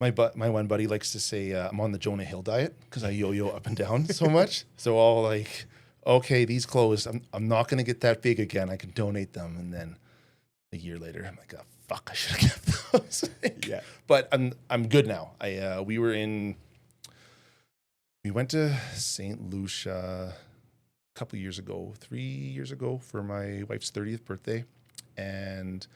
My one buddy likes to say I'm on the Jonah Hill diet because I yo-yo up and down so much. So I'll like, okay, these clothes, I'm not gonna get that big again. I can donate them, and then a year later, I'm like, oh fuck, I should have kept those. Yeah. But I'm good now. We went to St. Lucia a couple years ago, 3 years ago, for my wife's 30th birthday, and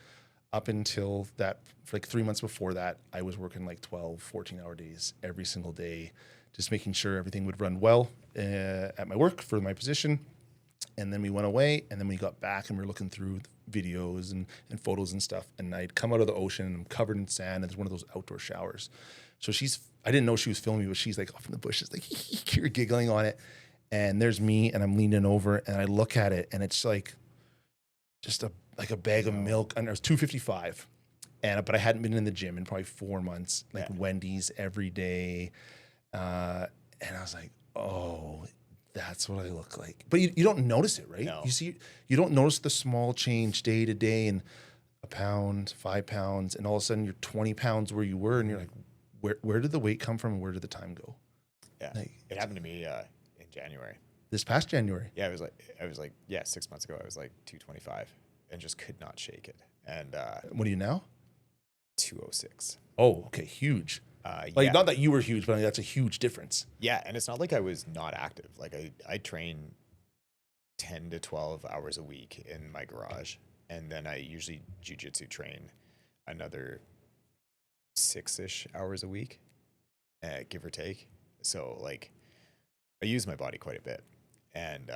up until that, for like 3 months before that, I was working like 12, 14-hour days every single day, just making sure everything would run well at my work for my position. And then we went away, and then we got back, and we were looking through videos and photos and stuff. And I'd come out of the ocean, and I'm covered in sand, and there's one of those outdoor showers. So I didn't know she was filming me, but she's like off in the bushes, like you're giggling on it. And there's me, and I'm leaning over, and I look at it, and it's like just like a bag of milk, and it was $2.55. But I hadn't been in the gym in probably 4 months, like Wendy's every day. And I was like, oh, that's what I look like. But you don't notice it, right? No. You don't notice the small change day to day, and a pound, 5 pounds, and all of a sudden you're 20 pounds where you were, and you're like, where did the weight come from, and where did the time go? Yeah. Like, It happened to me in January. This past January. Yeah, I was like 6 months ago, I was like 225 and just could not shake it. And What are you now? 206. Oh, okay, huge. Like, not that you were huge, but I mean, that's a huge difference. Yeah, and it's not like I was not active. Like I train 10 to 12 hours a week in my garage, and then I usually jiu-jitsu train another 6-ish hours a week, give or take. So like I use my body quite a bit. And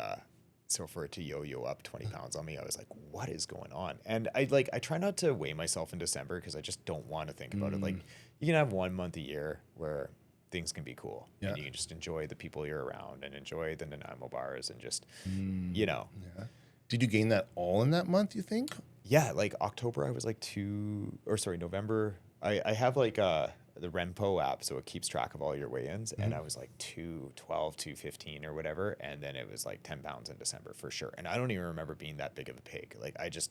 so for it to yo-yo up 20 pounds on me, I was like, what is going on? And I try not to weigh myself in December because I just don't want to think about it. Like, you can have 1 month a year where things can be cool. Yeah. And you can just enjoy the people you're around and enjoy the Nanaimo bars and just, Yeah. Did you gain that all in that month, you think? Yeah, like October, I was like November. I have like the Renpo app, so it keeps track of all your weigh-ins, and I was like 212, 215 or whatever, and then it was like 10 pounds in December for sure. And I don't even remember being that big of a pig. Like I just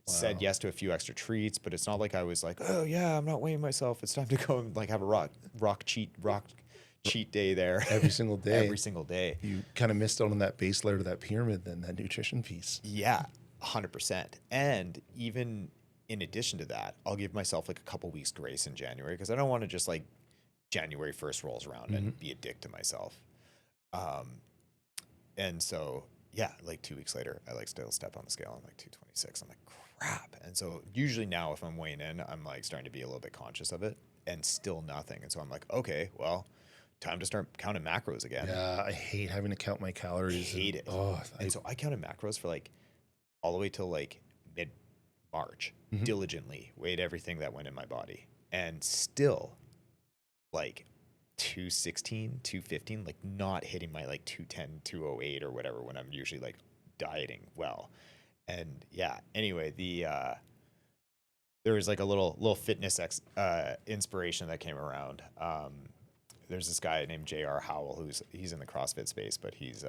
said yes to a few extra treats, but it's not like I was like, oh yeah, I'm not weighing myself. It's time to go and like have a rock cheat day there Every single day. every single day. You kind of missed out on that base layer to that pyramid, then that nutrition piece. Yeah, 100%. And even in addition to that, I'll give myself like a couple weeks grace in January because I don't want to just like January 1st rolls around and be a dick to myself. And so, yeah, like 2 weeks later, I like still step on the scale. I'm like 226. I'm like, crap. And so usually now if I'm weighing in, I'm like starting to be a little bit conscious of it and still nothing. And so I'm like, okay, well, time to start counting macros again. Yeah, I hate having to count my calories. I hate it. And so I counted macros for like all the way till like mid-March, diligently weighed everything that went in my body, and still like 216, 215, like not hitting my like 210, 208 or whatever when I'm usually like dieting well. And yeah, anyway, there was like a little fitness inspiration that came around. There's this guy named J.R. Howell he's in the CrossFit space, but he's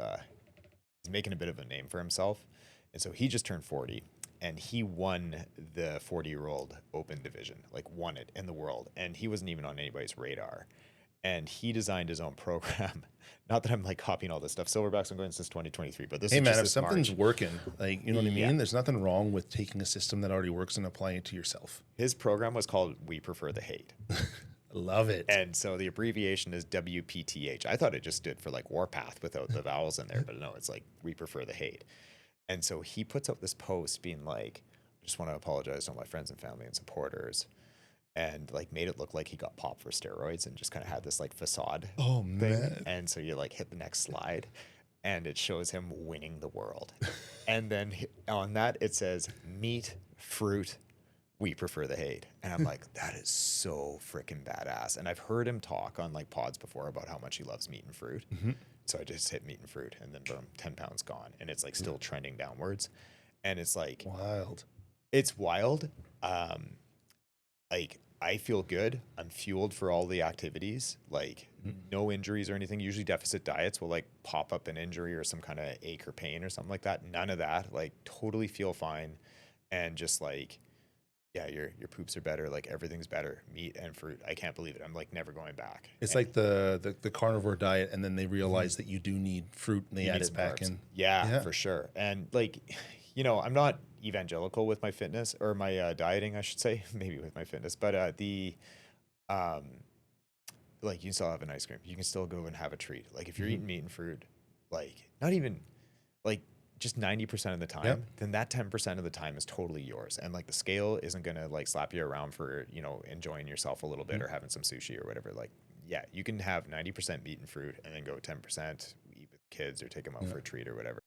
making a bit of a name for himself. And so he just turned 40, and he won the 40-year-old open division, like won it in the world. And he wasn't even on anybody's radar. And he designed his own program. Not that I'm like copying all this stuff. Silverback's been going since 2023, but this is just if something's working, like, you know what I mean? Yeah. There's nothing wrong with taking a system that already works and applying it to yourself. His program was called We Prefer the Hate. Love it. And so the abbreviation is WPTH. I thought it just stood for like Warpath without the vowels in there, but no, it's like We Prefer the Hate. And so he puts out this post being like, I just want to apologize to all my friends and family and supporters. And like made it look like he got popped for steroids and just kind of had this like facade thing. Man. And so you like hit the next slide and it shows him winning the world. And then on that, it says meat, fruit, we prefer the hate. And I'm like, that is so freaking badass. And I've heard him talk on like pods before about how much he loves meat and fruit. So I just hit meat and fruit and then boom, 10 pounds gone. And it's like still trending downwards. And it's like, Wild. it's wild. Like I feel good. I'm fueled for all the activities, like no injuries or anything. Usually deficit diets will like pop up an injury or some kind of ache or pain or something like that. None of that, like totally feel fine. And just like, yeah, your poops are better. Like everything's better. Meat and fruit. I can't believe it. I'm like never going back. It's like the carnivore diet, and then they realize that you do need fruit, and they You add need it some back carbs. in. Yeah, Yeah. for sure. And like, I'm not evangelical with my fitness or my dieting, I should say, maybe with my fitness, but um, like you can still have an ice cream. You can still go and have a treat. Like if you're eating meat and fruit, like not even like just 90% of the time, Yep. then that 10% of the time is totally yours. And like the scale isn't going to like slap you around for, enjoying yourself a little bit or having some sushi or whatever. Like, yeah, you can have 90% meat and fruit and then go 10%, eat with kids or take them out Yeah. for a treat or whatever.